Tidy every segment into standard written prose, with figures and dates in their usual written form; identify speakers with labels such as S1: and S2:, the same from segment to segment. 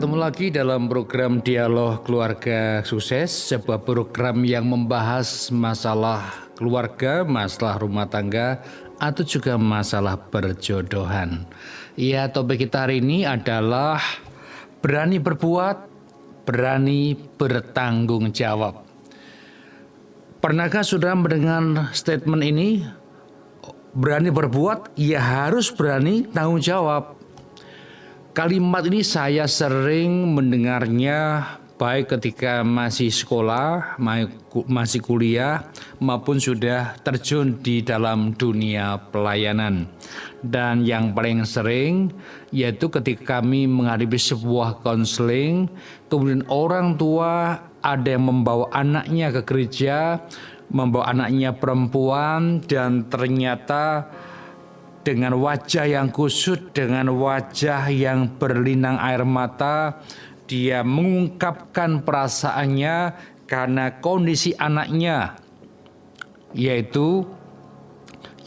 S1: Ketemu lagi dalam program Dialog Keluarga Sukses, sebuah program yang membahas masalah keluarga, masalah rumah tangga, atau juga masalah perjodohan. Ya, topik kita hari ini adalah berani berbuat, berani bertanggung jawab. Pernahkah saudara mendengar statement ini? Berani berbuat, ya harus berani tanggung jawab. Kalimat ini saya sering mendengarnya baik ketika masih sekolah, masih kuliah, maupun sudah terjun di dalam dunia pelayanan. Dan yang paling sering yaitu ketika kami menghadapi sebuah konseling, kemudian orang tua ada yang membawa anaknya ke gereja, membawa anaknya perempuan, dan ternyata dengan wajah yang kusut, dengan wajah yang berlinang air mata, dia mengungkapkan perasaannya karena kondisi anaknya, yaitu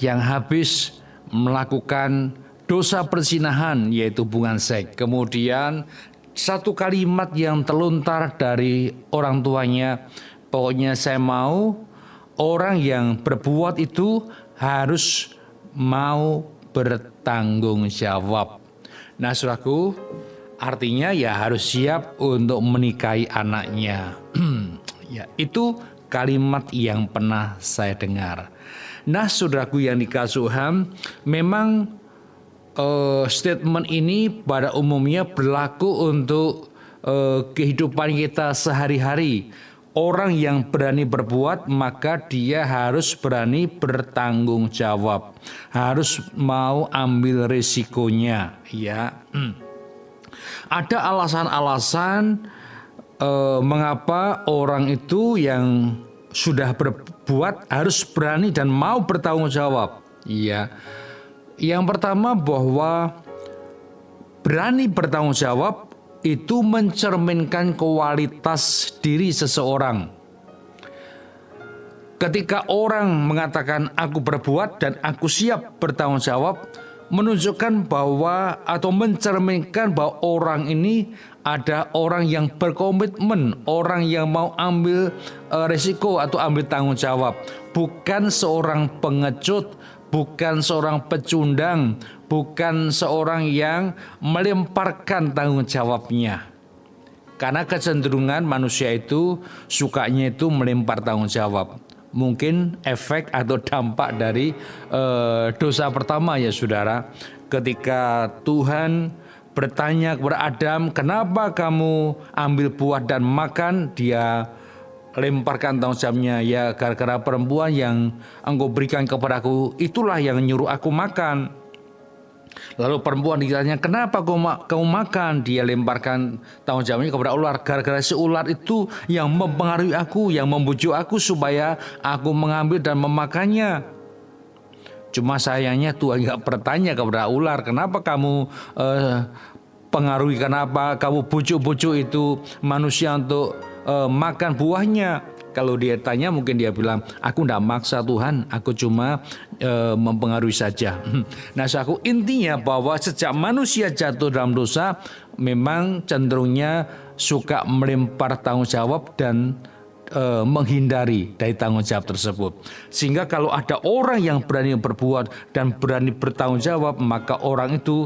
S1: yang habis melakukan dosa perzinahan, yaitu hubungan seks. Kemudian satu kalimat yang terlontar dari orang tuanya, pokoknya saya mau orang yang berbuat itu harus mau bertanggung jawab. Nah, saudaraku, artinya ya harus siap untuk menikahi anaknya. Ya, itu kalimat yang pernah saya dengar. Nah, saudaraku yang dikasihi Tuhan, memang statement ini pada umumnya berlaku untuk kehidupan kita sehari-hari. Orang yang berani berbuat, maka dia harus berani bertanggung jawab, harus mau ambil risikonya, ya. Ada alasan-alasan mengapa orang itu yang sudah berbuat harus berani dan mau bertanggung jawab, ya. Yang pertama, bahwa berani bertanggung jawab itu mencerminkan kualitas diri seseorang. Ketika orang mengatakan aku berbuat dan aku siap bertanggung jawab, menunjukkan bahwa atau mencerminkan bahwa orang ini ada orang yang berkomitmen, orang yang mau ambil risiko atau ambil tanggung jawab, bukan seorang pengecut, bukan seorang pecundang, bukan seorang yang melemparkan tanggung jawabnya. Karena kecenderungan manusia itu sukanya itu melempar tanggung jawab. Mungkin efek atau dampak dari dosa pertama, ya saudara. Ketika Tuhan bertanya kepada Adam, kenapa kamu ambil buah dan makan? Dia lemparkan tanggung jawabnya, ya gara-gara perempuan yang engkau berikan kepadaku, itulah yang nyuruh aku makan. Lalu perempuan ditanya, kenapa kamu makan? Dia lemparkan tanggung jawabnya kepada ular, gara-gara si ular itu yang mempengaruhi aku, yang membujuk aku supaya aku mengambil dan memakannya. Cuma sayangnya Tuhan gak bertanya kepada ular, kenapa kamu pengaruhi, kenapa kamu bujuk-bujuk itu manusia untuk makan buahnya. Kalau dia tanya mungkin dia bilang, aku tidak maksa Tuhan, aku cuma mempengaruhi saja. Nah, aku intinya bahwa sejak manusia jatuh dalam dosa, memang cenderungnya suka melempar tanggung jawab dan menghindari dari tanggung jawab tersebut. Sehingga kalau ada orang yang berani berbuat dan berani bertanggung jawab, maka orang itu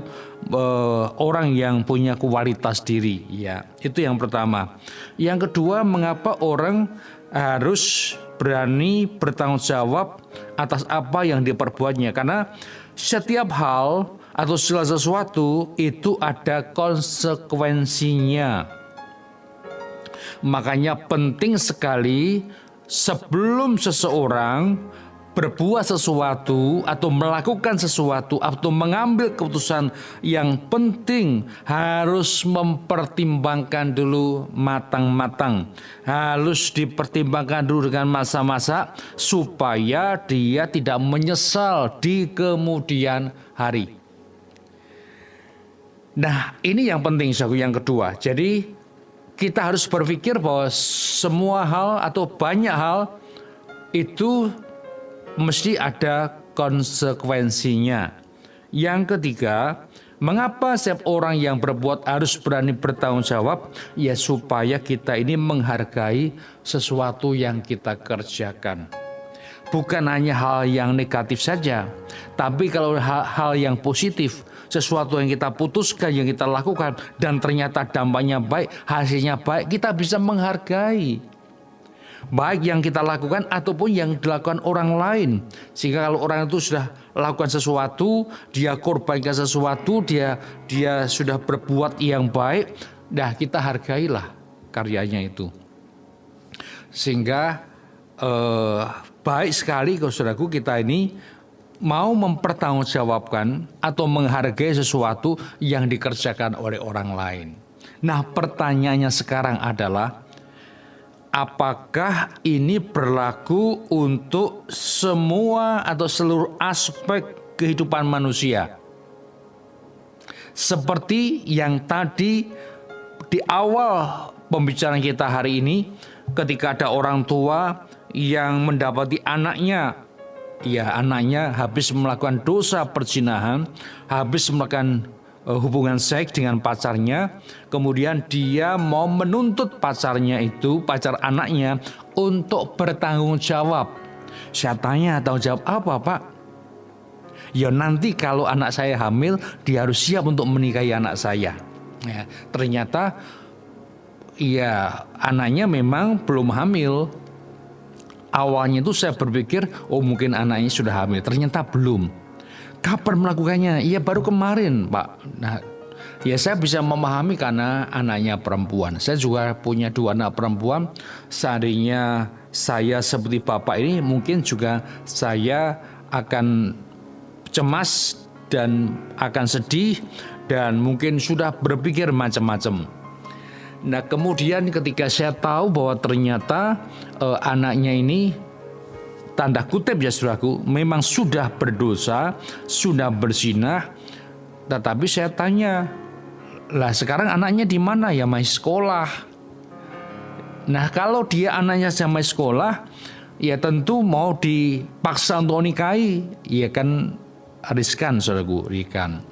S1: orang yang punya kualitas diri, ya. Itu yang pertama. Yang kedua, mengapa orang harus berani bertanggung jawab atas apa yang diperbuatnya? Karena setiap hal atau segala sesuatu itu ada konsekuensinya. Makanya penting sekali sebelum seseorang berbuat sesuatu atau melakukan sesuatu atau mengambil keputusan yang penting, harus mempertimbangkan dulu matang-matang. Harus dipertimbangkan dulu dengan masa-masa supaya dia tidak menyesal di kemudian hari. Nah, ini yang penting, yang kedua. Jadi kita harus berpikir bahwa semua hal atau banyak hal itu mesti ada konsekuensinya. Yang ketiga, Mengapa setiap orang yang berbuat harus berani bertanggung jawab? Ya supaya kita ini menghargai sesuatu yang kita kerjakan. Bukan hanya hal yang negatif saja, tapi kalau hal yang positif, sesuatu yang kita putuskan, yang kita lakukan, dan ternyata dampaknya baik, hasilnya baik, kita bisa menghargai. Baik yang kita lakukan ataupun yang dilakukan orang lain. Sehingga kalau orang itu sudah lakukan sesuatu, dia korbankan sesuatu, dia sudah berbuat yang baik, dah kita hargailah karyanya itu. Sehingga baik sekali kalau saudaraku kita ini mau mempertanggungjawabkan atau menghargai sesuatu yang dikerjakan oleh orang lain. Nah, pertanyaannya sekarang adalah, apakah ini berlaku untuk semua atau seluruh aspek kehidupan manusia? Seperti yang tadi di awal pembicaraan kita hari ini, ketika ada orang tua yang mendapati anaknya habis melakukan dosa perzinahan, habis melakukan hubungan seks dengan pacarnya, kemudian dia mau menuntut pacar anaknya untuk bertanggung jawab. Saya tanya, tanggung jawab apa, Pak? Ya nanti kalau anak saya hamil, dia harus siap untuk menikahi anak saya. Ya, ternyata ya anaknya memang belum hamil. Awalnya itu saya berpikir, oh mungkin anaknya sudah hamil, ternyata belum. Kapan melakukannya? Ya baru kemarin, Pak. Nah, ya saya bisa memahami karena anaknya perempuan. Saya juga punya 2 anak perempuan. Seandainya saya seperti Bapak ini, mungkin juga saya akan cemas dan akan sedih dan mungkin sudah berpikir macam-macam. Nah, kemudian ketika saya tahu bahwa ternyata anaknya ini, tanda kutip ya saudaraku, memang sudah berdosa, sudah berzinah, tetapi saya tanya, lah sekarang anaknya di mana? Ya masih sekolah. Nah, kalau dia anaknya sampai sekolah, ya tentu mau dipaksa untuk nikahi, ya kan riskan saudaraku, riskan.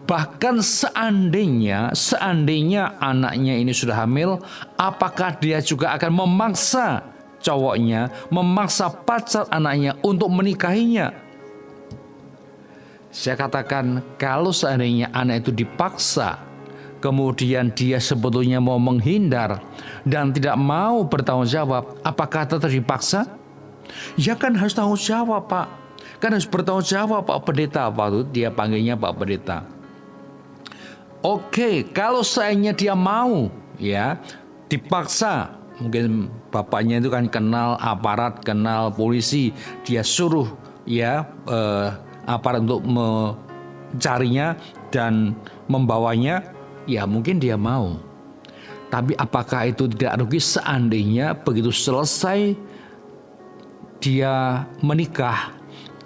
S1: Bahkan seandainya anaknya ini sudah hamil, apakah dia juga akan memaksa cowoknya, memaksa pacar anaknya untuk menikahinya? Saya katakan, kalau seandainya anak itu dipaksa, kemudian dia sebetulnya mau menghindar dan tidak mau bertanggung jawab, apakah tetap dipaksa? Ya kan harus tanggung jawab, Pak. Kan harus bertanggung jawab, Pak Pendeta. Waktu dia panggilnya Pak Pendeta. Oke, kalau seandainya dia mau, ya dipaksa, mungkin bapaknya itu kan kenal aparat, kenal polisi, dia suruh ya aparat untuk mencarinya dan membawanya, ya mungkin dia mau. Tapi apakah itu tidak rugi seandainya begitu selesai dia menikah,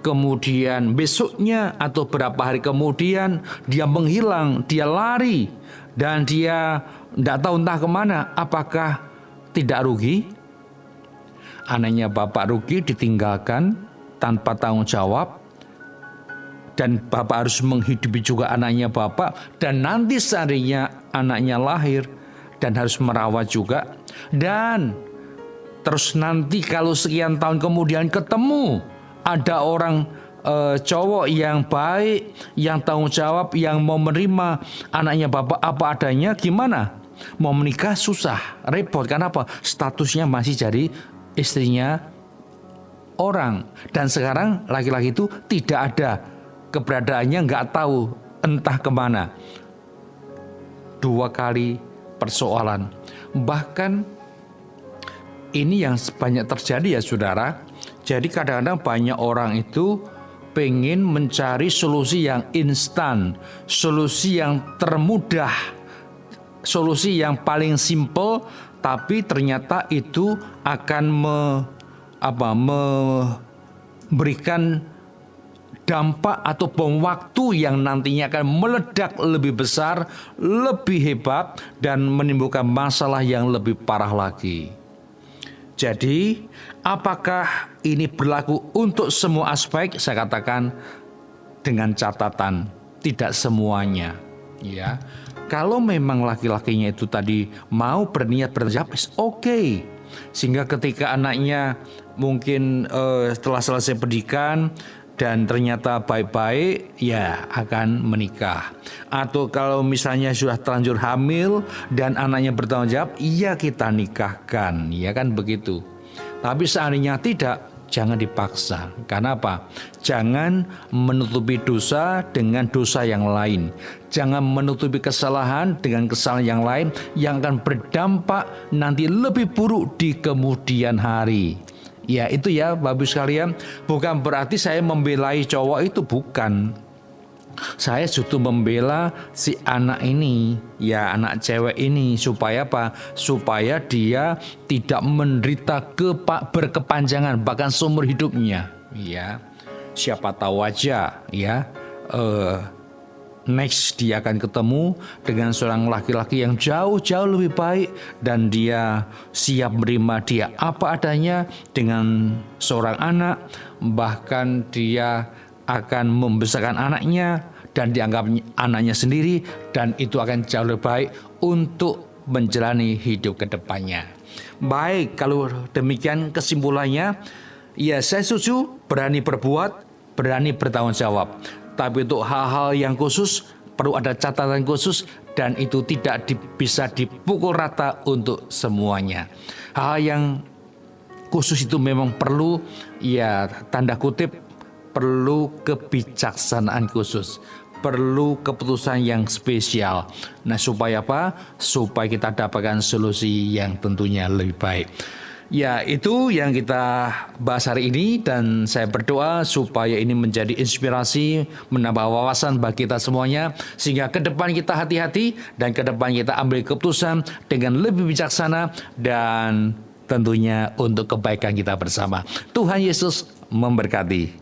S1: kemudian besoknya atau beberapa hari kemudian dia menghilang, dia lari, dan dia tidak tahu entah kemana, apakah tidak rugi? Anaknya bapak rugi, ditinggalkan tanpa tanggung jawab, dan bapak harus menghidupi juga anaknya bapak, dan nanti seandainya anaknya lahir dan harus merawat juga, dan terus nanti kalau sekian tahun kemudian ketemu ada orang cowok yang baik, yang tanggung jawab, yang mau menerima anaknya bapak apa adanya, gimana? Mau menikah susah, repot. Kenapa? Statusnya masih jadi istrinya orang. Dan sekarang laki-laki itu tidak ada keberadaannya, nggak tahu entah kemana. 2 kali persoalan. Bahkan ini yang banyak terjadi ya saudara. Jadi kadang-kadang banyak orang itu pengen mencari solusi yang instan, solusi yang termudah, solusi yang paling simple, tapi ternyata itu akan memberikan dampak atau bom waktu yang nantinya akan meledak lebih besar, lebih hebat, dan menimbulkan masalah yang lebih parah lagi. Jadi, apakah ini berlaku untuk semua aspek? Saya katakan dengan catatan. tidak semuanya. Ya, kalau memang laki-lakinya itu tadi mau berniat bertanggung jawab, oke. Sehingga ketika anaknya mungkin setelah selesai pendidikan dan ternyata baik-baik, ya akan menikah. Atau kalau misalnya sudah terlanjur hamil dan anaknya bertanggung jawab, iya kita nikahkan, ya kan begitu. Tapi seandainya tidak, jangan dipaksa. Karena apa? Jangan menutupi dosa dengan dosa yang lain. Jangan menutupi kesalahan dengan kesalahan yang lain yang akan berdampak nanti lebih buruk di kemudian hari. Ya itu ya Bapak Ibu sekalian, bukan berarti saya membelai cowok itu, bukan. Saya justru membela si anak ini, ya anak cewek ini, supaya apa? Supaya dia tidak menderita berkepanjangan bahkan seumur hidupnya. Ya, siapa tahu aja ya. Next dia akan ketemu dengan seorang laki-laki yang jauh-jauh lebih baik dan dia siap menerima dia apa adanya dengan seorang anak, bahkan dia akan membesarkan anaknya dan dianggap anaknya sendiri, dan itu akan jauh lebih baik untuk menjalani hidup ke depannya. Baik, kalau demikian kesimpulannya, ya saya setuju berani berbuat, berani bertanggung jawab. Tapi untuk hal-hal yang khusus perlu ada catatan khusus dan itu tidak bisa dipukul rata untuk semuanya. Hal yang khusus itu memang perlu, ya tanda kutip, perlu kebijaksanaan khusus, perlu keputusan yang spesial. Nah supaya apa? Supaya kita dapatkan solusi yang tentunya lebih baik. Ya itu yang kita bahas hari ini, dan saya berdoa supaya ini menjadi inspirasi, menambah wawasan bagi kita semuanya, sehingga ke depan kita hati-hati dan ke depan kita ambil keputusan dengan lebih bijaksana dan tentunya untuk kebaikan kita bersama. Tuhan Yesus memberkati.